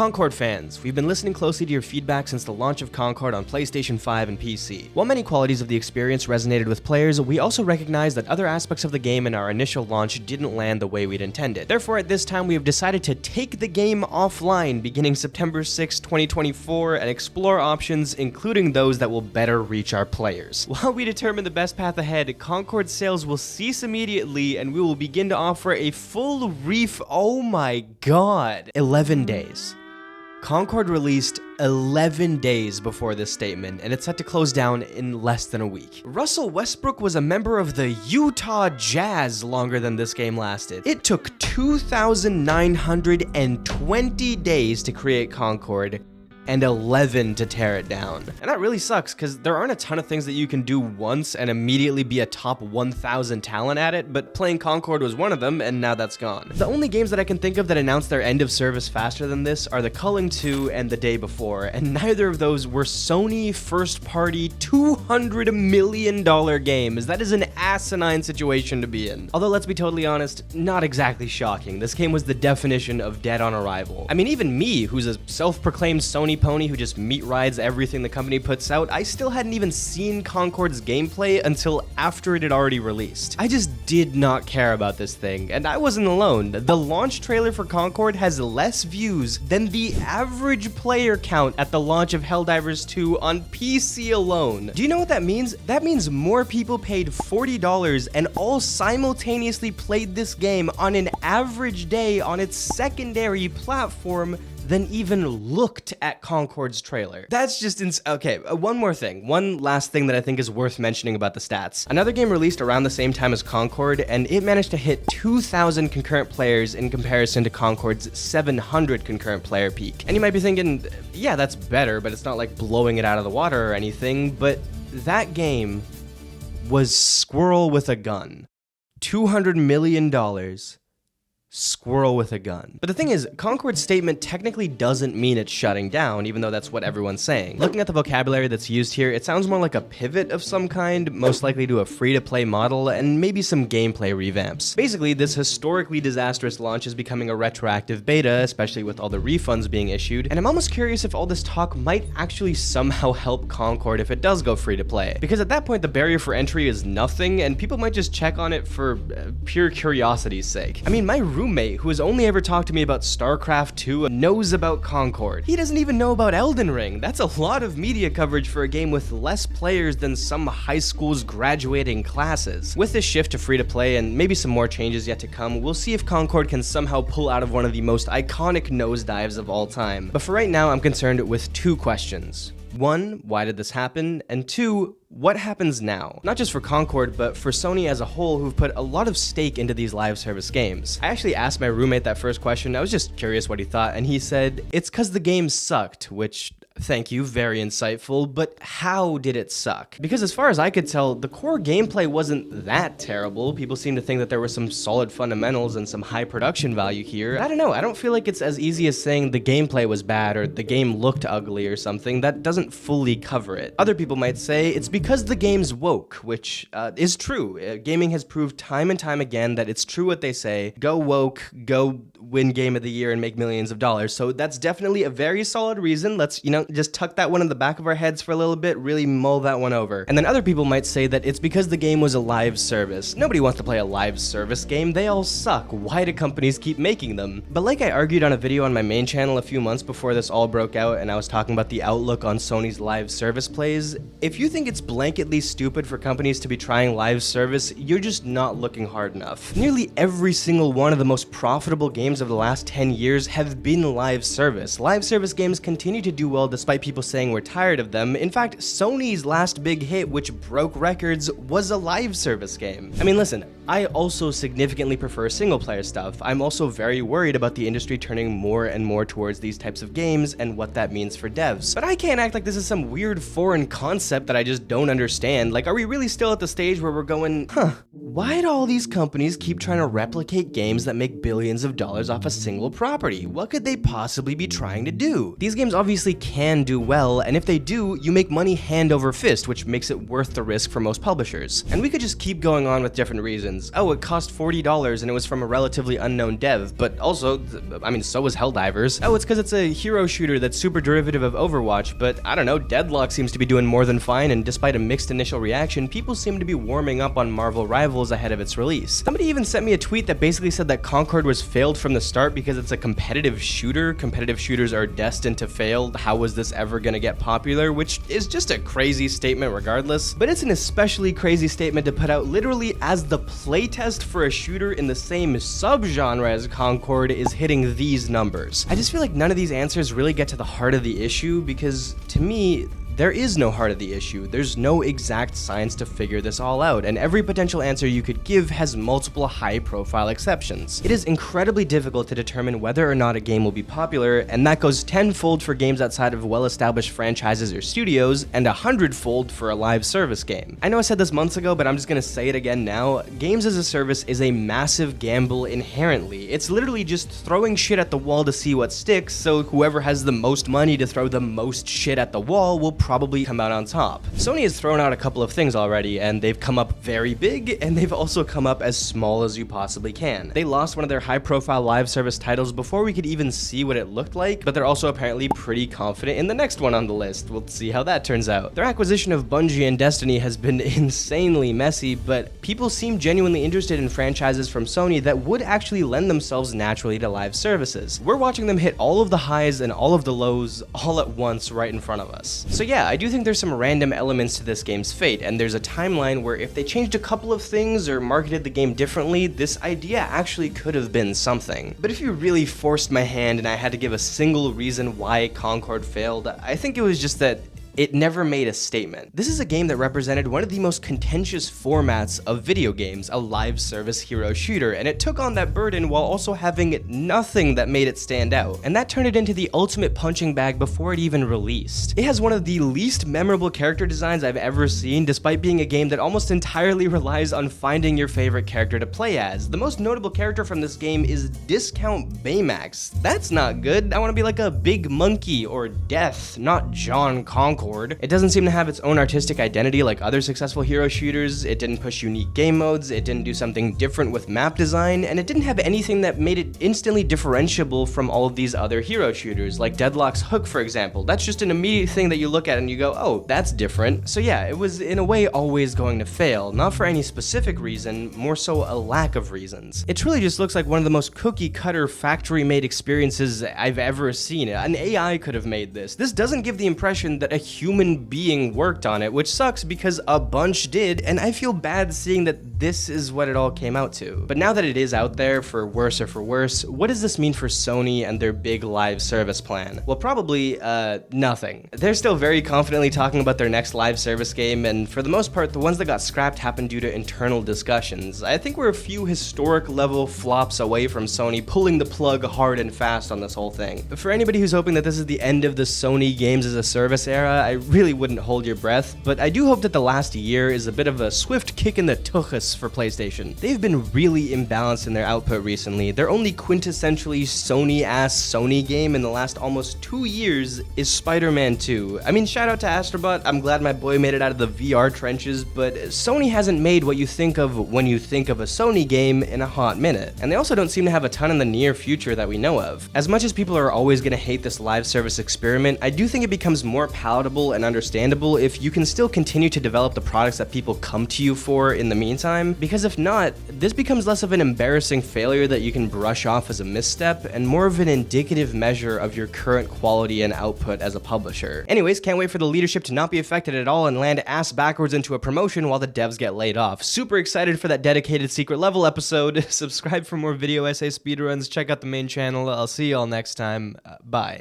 Concord fans, we've been listening closely to your feedback since the launch of Concord on PlayStation 5 and PC. While many qualities of the experience resonated with players, we also recognize that other aspects of the game in our initial launch didn't land the way we'd intended. Therefore, at this time, we have decided to take the game offline beginning September 6, 2024, and explore options, including those that will better reach our players. While we determine the best path ahead, Concord sales will cease immediately, and we will begin to offer a full oh my god, 11 days. Concord released 11 days before this statement, and it's set to close down in less than a week. Russell Westbrook was a member of the Utah Jazz longer than this game lasted. It took 2,920 days to create Concord, and 11 to tear it down. And that really sucks, because there aren't a ton of things that you can do once and immediately be a top 1,000 talent at it, but playing Concord was one of them, and now that's gone. The only games that I can think of that announced their end of service faster than this are The Culling 2 and The Day Before, and neither of those were Sony first-party $200 million games. That is an asinine situation to be in. Although, let's be totally honest, not exactly shocking. This game was the definition of dead on arrival. I mean, even me, who's a self-proclaimed Sony pony who just meat rides everything the company puts out, I still hadn't even seen Concord's gameplay until after it had already released. I just did not care about this thing, and I wasn't alone. The launch trailer for Concord has less views than the average player count at the launch of Helldivers 2 on PC alone. Do you know what that means? That means more people paid $40 and all simultaneously played this game on an average day on its secondary platform than even looked at Concord's trailer. That's just okay, one more thing. One last thing that I think is worth mentioning about the stats. Another game released around the same time as Concord, and it managed to hit 2,000 concurrent players in comparison to Concord's 700 concurrent player peak. And you might be thinking, yeah, that's better, but it's not like blowing it out of the water or anything, but that game was Squirrel with a Gun. $200 million. Squirrel with a gun. But the thing is, Concord's statement technically doesn't mean it's shutting down, even though that's what everyone's saying. Looking at the vocabulary that's used here, it sounds more like a pivot of some kind, most likely to a free-to-play model, and maybe some gameplay revamps. Basically, this historically disastrous launch is becoming a retroactive beta, especially with all the refunds being issued, and I'm almost curious if all this talk might actually somehow help Concord if it does go free-to-play. Because at that point, the barrier for entry is nothing, and people might just check on it for pure curiosity's sake. I mean, my roommate, who has only ever talked to me about StarCraft 2, knows about Concord. He doesn't even know about Elden Ring. That's a lot of media coverage for a game with less players than some high school's graduating classes. With this shift to free-to-play and maybe some more changes yet to come, we'll see if Concord can somehow pull out of one of the most iconic nosedives of all time. But for right now, I'm concerned with two questions. One, why did this happen? And two, what happens now? Not just for Concord, but for Sony as a whole, who've put a lot of stake into these live service games. I actually asked my roommate that first question. I was just curious what he thought, and he said, it's because the game sucked, which, thank you, very insightful, but how did it suck? Because as far as I could tell, the core gameplay wasn't that terrible. People seem to think that there were some solid fundamentals and some high production value here. I don't know, I don't feel like it's as easy as saying the gameplay was bad or the game looked ugly or something. That doesn't fully cover it. Other people might say it's because the game's woke, which is true. Gaming has proved time and time again that it's true what they say. Go woke, go win Game of the Year and make millions of dollars. So that's definitely a very solid reason. Let's, just tuck that one in the back of our heads for a little bit, really mull that one over. And then other people might say that it's because the game was a live service. Nobody wants to play a live service game. They all suck. Why do companies keep making them? But like I argued on a video on my main channel a few months before this all broke out and I was talking about the outlook on Sony's live service plays, if you think it's blanketly stupid for companies to be trying live service, you're just not looking hard enough. Nearly every single one of the most profitable games of the last 10 years have been live service. Live service games continue to do well despite people saying we're tired of them. In fact, Sony's last big hit, which broke records, was a live service game. I mean, listen, I also significantly prefer single-player stuff. I'm also very worried about the industry turning more and more towards these types of games and what that means for devs. But I can't act like this is some weird foreign concept that I just don't understand. Like, are we really still at the stage where we're going, why do all these companies keep trying to replicate games that make billions of dollars off a single property? What could they possibly be trying to do? These games obviously can do well, and if they do, you make money hand over fist, which makes it worth the risk for most publishers. And we could just keep going on with different reasons. reasons. Oh, it cost $40 and it was from a relatively unknown dev, but also, I mean, so was Helldivers. Oh, it's because it's a hero shooter that's super derivative of Overwatch, but I don't know, Deadlock seems to be doing more than fine, and despite a mixed initial reaction, people seem to be warming up on Marvel Rivals ahead of its release. Somebody even sent me a tweet that basically said that Concord was failed from the start because it's a competitive shooter. Competitive shooters are destined to fail. How was this ever gonna get popular? Which is just a crazy statement regardless, but it's an especially crazy statement to put out literally as the playtest for a shooter in the same subgenre as Concord is hitting these numbers. I just feel like none of these answers really get to the heart of the issue, because to me, there is no heart of the issue. There's no exact science to figure this all out, and every potential answer you could give has multiple high-profile exceptions. It is incredibly difficult to determine whether or not a game will be popular, and that goes tenfold for games outside of well-established franchises or studios, and 100-fold for a live service game. I know I said this months ago, but I'm just gonna say it again now. Games as a service is a massive gamble inherently. It's literally just throwing shit at the wall to see what sticks, so whoever has the most money to throw the most shit at the wall will probably come out on top. Sony has thrown out a couple of things already, and they've come up very big, and they've also come up as small as you possibly can. They lost one of their high-profile live service titles before we could even see what it looked like, but they're also apparently pretty confident in the next one on the list. We'll see how that turns out. Their acquisition of Bungie and Destiny has been insanely messy, but people seem genuinely interested in franchises from Sony that would actually lend themselves naturally to live services. We're watching them hit all of the highs and all of the lows all at once right in front of us. So yeah, I do think there's some random elements to this game's fate, and there's a timeline where if they changed a couple of things or marketed the game differently, this idea actually could have been something. But if you really forced my hand and I had to give a single reason why Concord failed, I think it was just that it never made a statement. This is a game that represented one of the most contentious formats of video games, a live service hero shooter, and it took on that burden while also having nothing that made it stand out. And that turned it into the ultimate punching bag before it even released. It has one of the least memorable character designs I've ever seen, despite being a game that almost entirely relies on finding your favorite character to play as. The most notable character from this game is Discount Baymax. That's not good. I want to be like a big monkey or Death, not John Concord. It doesn't seem to have its own artistic identity like other successful hero shooters, it didn't push unique game modes, it didn't do something different with map design, and it didn't have anything that made it instantly differentiable from all of these other hero shooters, like Deadlock's Hook for example. That's just an immediate thing that you look at and you go, oh, that's different. So yeah, it was in a way always going to fail, not for any specific reason, more so a lack of reasons. It truly just looks like one of the most cookie-cutter factory-made experiences I've ever seen. An AI could have made this. This doesn't give the impression that a human being worked on it, which sucks because a bunch did, and I feel bad seeing that this is what it all came out to. But now that it is out there, for worse or for worse, what does this mean for Sony and their big live service plan? Well, probably, nothing. They're still very confidently talking about their next live service game, and for the most part, the ones that got scrapped happened due to internal discussions. I think we're a few historic level flops away from Sony pulling the plug hard and fast on this whole thing. But for anybody who's hoping that this is the end of the Sony games as a service era, I really wouldn't hold your breath, but I do hope that the last year is a bit of a swift kick in the tuchus for PlayStation. They've been really imbalanced in their output recently. Their only quintessentially Sony-ass Sony game in the last almost 2 years is Spider-Man 2. I mean, shout out to Astrobot, I'm glad my boy made it out of the VR trenches, but Sony hasn't made what you think of when you think of a Sony game in a hot minute. And they also don't seem to have a ton in the near future that we know of. As much as people are always gonna hate this live service experiment, I do think it becomes more palatable and understandable if you can still continue to develop the products that people come to you for in the meantime, because if not, this becomes less of an embarrassing failure that you can brush off as a misstep and more of an indicative measure of your current quality and output as a publisher. Anyways, can't wait for the leadership to not be affected at all and land ass backwards into a promotion while the devs get laid off. Super excited for that dedicated secret level episode. Subscribe for more video essay speedruns, check out the main channel. I'll see you all next time. Bye.